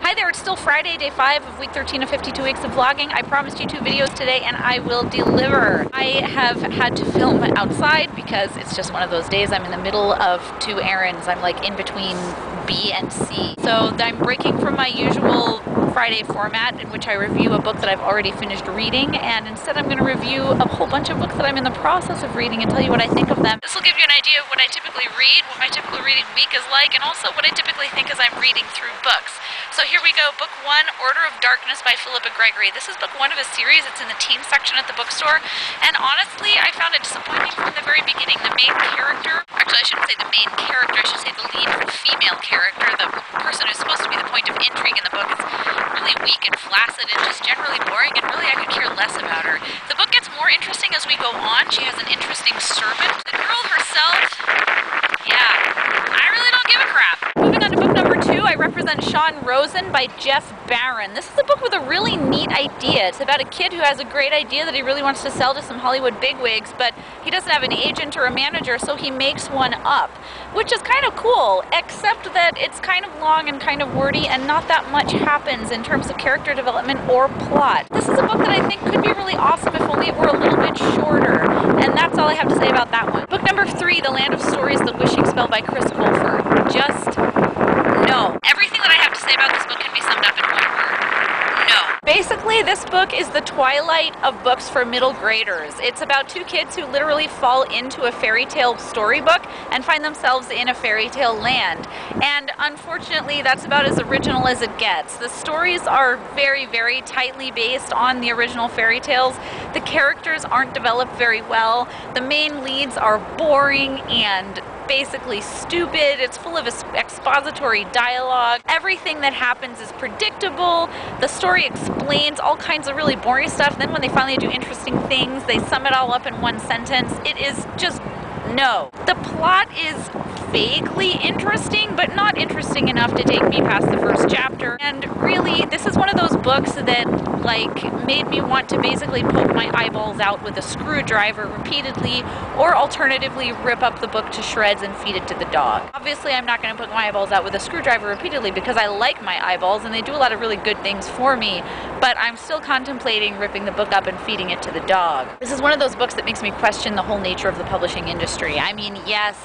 Hi there, it's still Friday, day 5 of week 13 of 52 weeks of vlogging. I promised you 2 videos today and I will deliver. I have had to film outside because it's just one of those days. I'm in the middle of 2 errands. I'm like in between B and C. So I'm breaking from my usual Friday format in which I review a book that I've already finished reading, and instead I'm going to review a whole bunch of books that I'm in the process of reading and tell you what I think of them. This will give you an idea of what I typically read, what my typical reading week is like, and also what I typically think as I'm reading through books. So here we go. Book 1, Order of Darkness by Philippa Gregory. This is book 1 of a series. It's in the teen section at the bookstore, and honestly I found it disappointing from the very beginning. The main character, actually I shouldn't say the main character, I should say the lead female character, the person who's supposed to be the point of intrigue in the book, is really weak and flaccid and just generally boring, and really I could care less about her. The book gets more interesting as we go on. She has an interesting servant. The girl herself, yeah, I really don't give a crap. Moving on to book number 2, I represent Sean Rosen by Jeff Barron. This is a book with a really neat idea. It's about a kid who has a great idea that he really wants to sell to some Hollywood bigwigs, but he doesn't have an agent or a manager, so he makes one up, which is kind of cool, except that it's kind of long and kind of wordy and not that much happens in terms of character development or plot. This is a book that I think could be really awesome if only it were a little bit shorter, and that's all I have to say about that one. Book number 3, The Land of Stories, The Wishing Spell by Chris Colfer. Just no. Everything that I have to say about this book can be summed up in one word. No. Basically, this book is the Twilight of books for middle graders. It's about 2 kids who literally fall into a fairy tale storybook and find themselves in a fairy tale land. And unfortunately, that's about as original as it gets. The stories are very, very tightly based on the original fairy tales. The characters aren't developed very well. The main leads are boring and basically stupid. It's full of expository dialogue. Everything that happens is predictable. The story explains all kinds of really boring stuff. Then when they finally do interesting things, they sum it all up in one sentence. It is just no. The plot is vaguely interesting, but not interesting enough to take me past the first chapter. And really, this is one of those books that made me want to basically poke my eyeballs out with a screwdriver repeatedly, or alternatively rip up the book to shreds and feed it to the dog. Obviously, I'm not going to poke my eyeballs out with a screwdriver repeatedly because I like my eyeballs and they do a lot of really good things for me, but I'm still contemplating ripping the book up and feeding it to the dog. This is one of those books that makes me question the whole nature of the publishing industry. I mean, yes,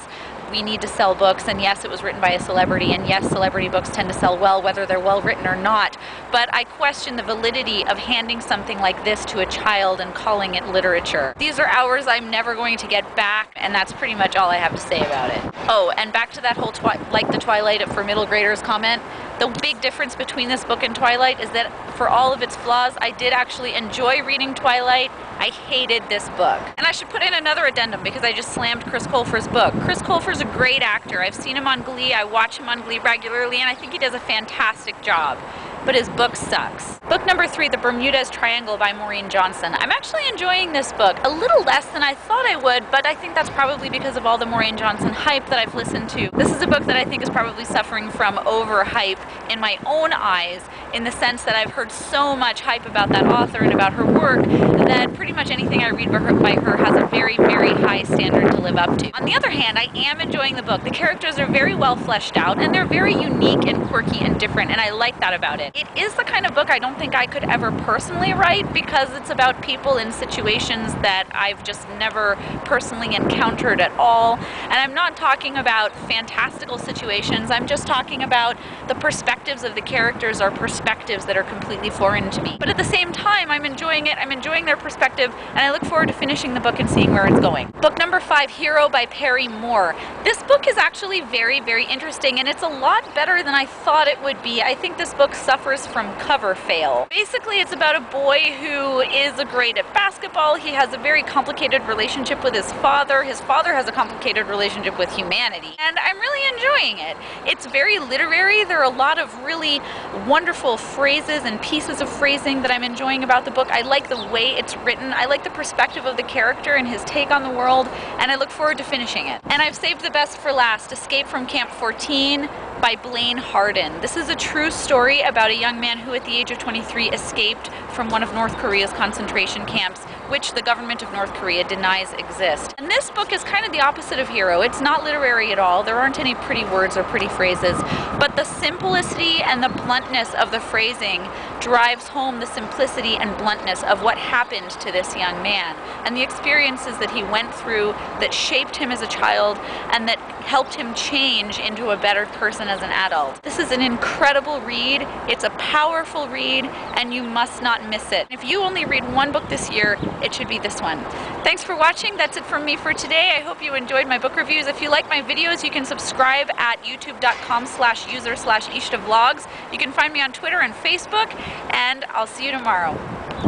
we need to sell books, and yes, it was written by a celebrity, and yes, celebrity books tend to sell well whether they're well written or not, but I question the validity of handing something like this to a child and calling it literature. These are hours I'm never going to get back, and that's pretty much all I have to say about it. Oh, and back to that whole like the Twilight for middle graders comment. The big difference between this book and Twilight is that for all of its flaws, I did actually enjoy reading Twilight. I hated this book. And I should put in another addendum because I just slammed Chris Colfer's book. Chris Colfer's a great actor. I've seen him on Glee, I watch him on Glee regularly, and I think he does a fantastic job. But his book sucks. Book number 3, The Bermudas Triangle by Maureen Johnson. I'm actually enjoying this book a little less than I thought I would, but I think that's probably because of all the Maureen Johnson hype that I've listened to. This is a book that I think is probably suffering from overhype in my own eyes, in the sense that I've heard so much hype about that author and about her work that pretty much anything I read by her has a very, very high standard to live up to. On the other hand, I am enjoying the book. The characters are very well fleshed out, and they're very unique and quirky and different, and I like that about it. It is the kind of book I don't think I could ever personally write because it's about people in situations that I've just never personally encountered at all. And I'm not talking about fantastical situations, I'm just talking about the perspectives of the characters are perspectives that are completely foreign to me. But at the same time, I'm enjoying it, I'm enjoying their perspective, and I look forward to finishing the book and seeing where it's going. Book number 5, Hero by Perry Moore. This book is actually very, very interesting, and it's a lot better than I thought it would be. I think this book suffers from cover fail. Basically, it's about a boy who is great at basketball. He has a very complicated relationship with his father. His father has a complicated relationship with humanity, and I'm really enjoying it. It's very literary. There are a lot of really wonderful phrases and pieces of phrasing that I'm enjoying about the book. I like the way it's written. I like the perspective of the character and his take on the world, and I look forward to finishing it. And I've saved the best for last, Escape from Camp 14 by Blaine Harden. This is a true story about a young man who at the age of 23 escaped from one of North Korea's concentration camps which the government of North Korea denies exist. And this book is kind of the opposite of Hero. It's not literary at all. There aren't any pretty words or pretty phrases, but the simplicity and the bluntness of the phrasing drives home the simplicity and bluntness of what happened to this young man and the experiences that he went through that shaped him as a child and that helped him change into a better person as an adult. This is an incredible read. It's a powerful read, and you must not miss it. If you only read one book this year, it should be this one. Thanks for watching. That's it from me for today. I hope you enjoyed my book reviews. If you like my videos, you can subscribe at youtube.com/user/IshtaVlogs. You can find me on Twitter and Facebook, and I'll see you tomorrow.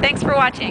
Thanks for watching.